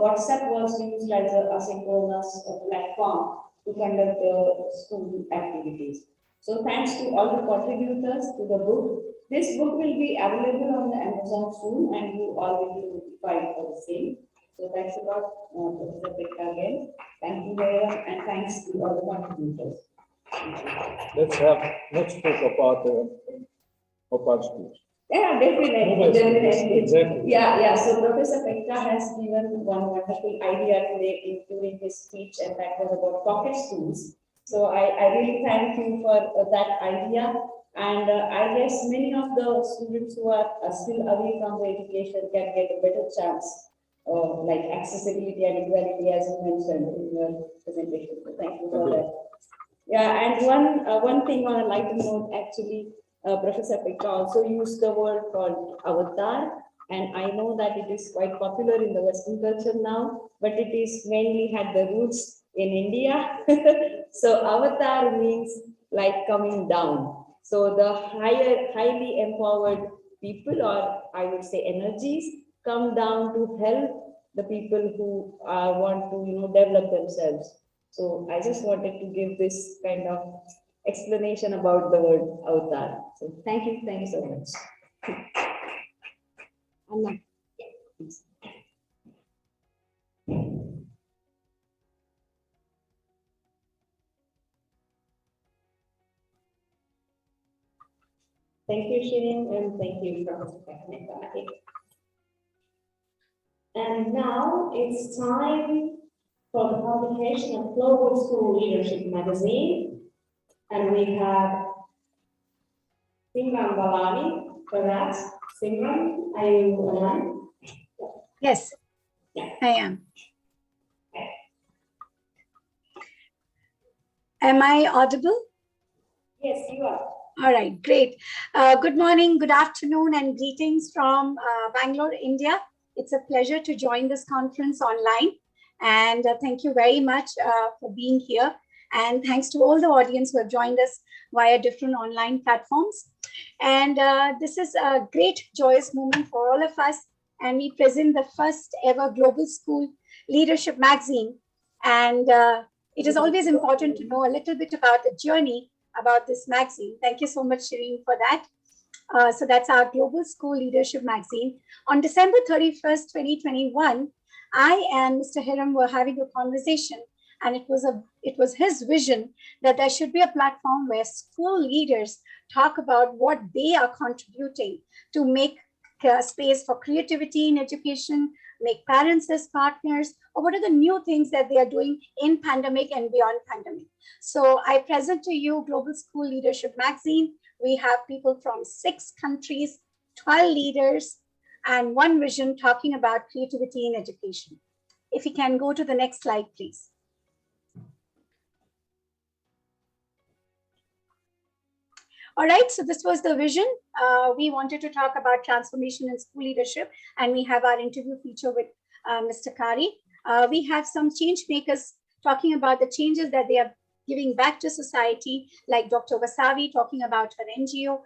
WhatsApp was used as a asynchronous platform to conduct the school activities. So thanks to all the contributors to the book. This book will be available on the Amazon soon, and you all will be notified for the same. So thanks a lot, Professor Pekka again. Thank you very much, and thanks to all the contributors. Let's talk about schools. Yeah, definitely. Exactly. Yeah. So Professor Pekka has given one wonderful idea today during his speech, and that was about pocket schools. So I really thank you for that idea. And I guess many of the students who are still away from the education can get a better chance, like accessibility and equality, as you mentioned in your presentation. So thank you for that. Yeah, and one thing on a lighter note, actually, Professor Pekka also used the word called avatar, and I know that it is quite popular in the Western culture now, but it is mainly had the roots in India. So avatar means like coming down. So the highly empowered people, or I would say energies, come down to help the people who want to develop themselves. So I just wanted to give this kind of explanation about the word avatar. So thank you so much. Anna. Please. Thank you, Shirin, and thank you, Professor Pekka. And now it's time for the publication of Global School Leadership Magazine. And we have Simran Balani for that. Simran, are you online? Yes, Yeah. I am. Am I audible? Yes, you are. All right, great. Good morning, good afternoon, and greetings from Bangalore, India. It's a pleasure to join this conference online. And thank you very much for being here. And thanks to all the audience who have joined us via different online platforms. And this is a great, joyous moment for all of us. And we present the first ever Global School Leadership Magazine. And it is always important to know a little bit about the journey about this magazine. Thank you so much, Shirin, for that. So that's our Global School Leadership Magazine. On December 31st, 2021, I and Mr. Hiram were having a conversation, and it was his vision that there should be a platform where school leaders talk about what they are contributing to make space for creativity in education, make parents as partners, or what are the new things that they are doing in pandemic and beyond pandemic. So I present to you Global School Leadership Magazine. We have people from 6 countries, 12 leaders, and one vision talking about creativity in education. If we can go to the next slide, please. All right, so this was the vision. We wanted to talk about transformation in school leadership, and we have our interview feature with Mr. Kari. We have some change makers talking about the changes that they are giving back to society, like Dr. Wasavi talking about her NGO,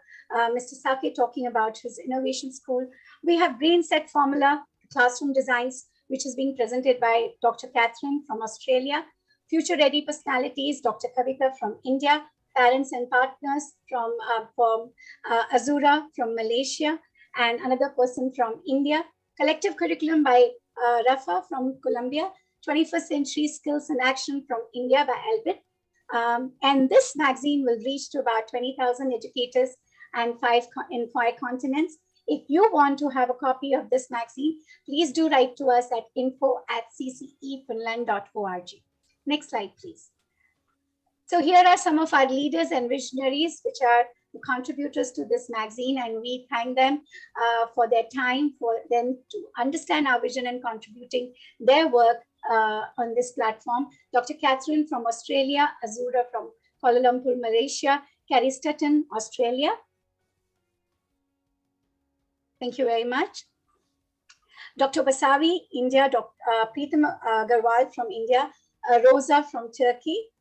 Mr. Sake talking about his innovation school. We have Brain Set Formula, classroom designs, which is being presented by Dr. Catherine from Australia, Future Ready Personalities, Dr. Kavita from India, Parents and Partners from Azura from Malaysia, and another person from India, Collective Curriculum by Rafa from Colombia, 21st Century Skills in Action from India by Albert. And this magazine will reach to about 20,000 educators and in 5 continents. If you want to have a copy of this magazine, please do write to us at info@ccefinland.org. Next slide, please. So here are some of our leaders and visionaries, which are the contributors to this magazine, and we thank them for their time, for them to understand our vision and contributing their work on this platform. Dr. Catherine from Australia, Azura from Kuala Lumpur, Malaysia, Carrie Stutton, Australia. Thank you very much. Dr. Wasavi, India, Preetham Agarwal from India, Rosa from Turkey,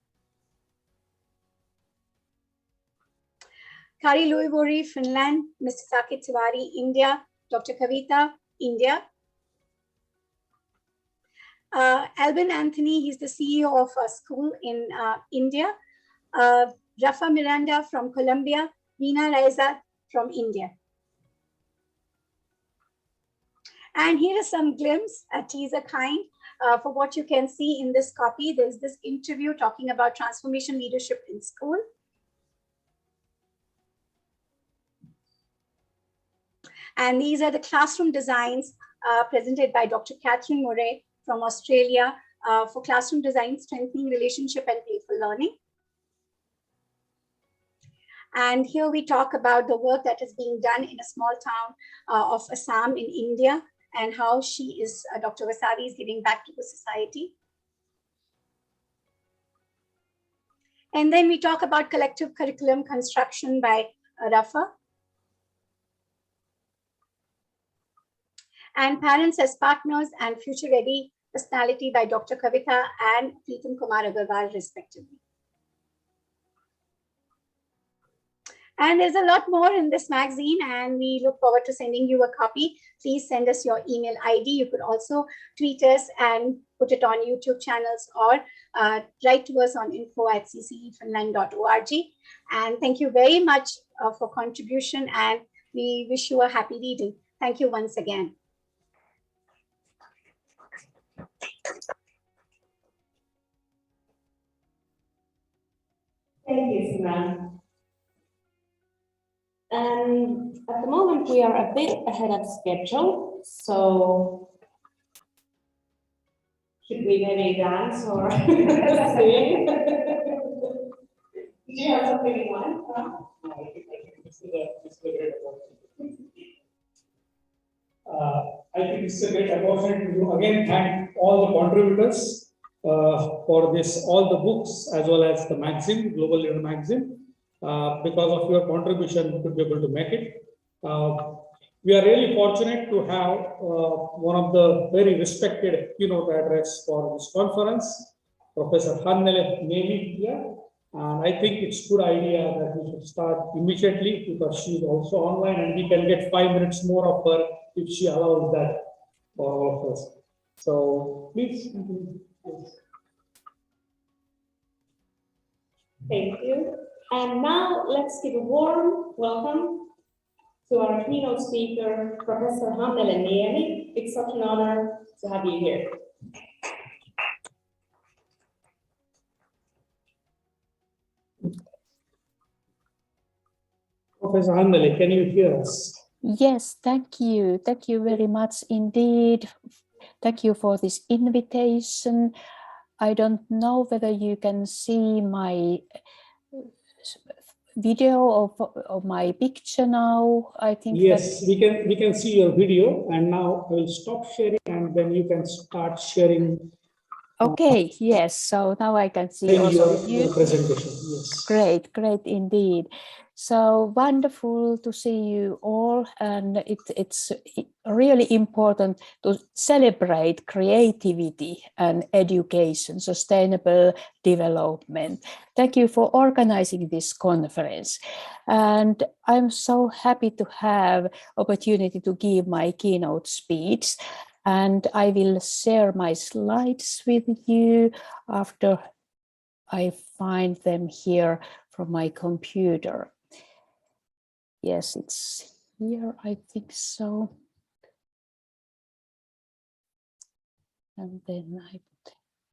Kari Luivori, Finland, Mr. Sakit Tiwari, India, Dr. Kavita, India. Albin Anthony, he's the CEO of a school in India. Rafa Miranda from Colombia, Veena Raiza from India. And here is some glimpse, a teaser kind, for what you can see in this copy. There's this interview talking about transformation leadership in school. And these are the classroom designs presented by Dr. Catherine Murray from Australia for classroom design, strengthening relationship and playful learning. And here we talk about the work that is being done in a small town of Assam in India, and how she is, Dr. Wasavi is giving back to the society. And then we talk about collective curriculum construction by Rafa. And Parents as Partners and Future Ready Personality by Dr. Kavita and Preetham Kumar Agarwal, respectively. And there's a lot more in this magazine, and we look forward to sending you a copy. Please send us your email ID. You could also tweet us and put it on YouTube channels, or write to us on info@ccefinland.org. And thank you very much for contribution, and we wish you a happy reading. Thank you once again. Thank you, Simran. And at the moment, we are a bit ahead of schedule, so should we maybe dance or sing? Do you have something in mind? I think it's a great opportunity to again thank all the contributors for this, all the books as well as the magazine, Global Leader magazine. Because of your contribution, we could be able to make it. We are really fortunate to have one of the very respected keynote address for this conference, Professor Hamili here. And I think it's a good idea that we should start immediately, because she is also online, and we can get 5 minutes more of her if she allows that for all of us. So please. Thank you. And now let's give a warm welcome to our keynote speaker, Professor Hamili. It's such an honor to have you here. Professor Hamili, can you hear us? Yes, thank you. Thank you very much indeed. Thank you for this invitation. I don't know whether you can see my video of my picture now? I think Yes, we can see your video, and now I will stop sharing, and then you can start sharing. Okay, yes. So now I can see also your presentation. Yes. Great, great indeed. So wonderful to see you all, and it's really important to celebrate creativity and education, sustainable development. Thank you for organizing this conference. And I'm so happy to have opportunity to give my keynote speech. And I will share my slides with you after I find them here from my computer. Yes, it's here, I think so. And then I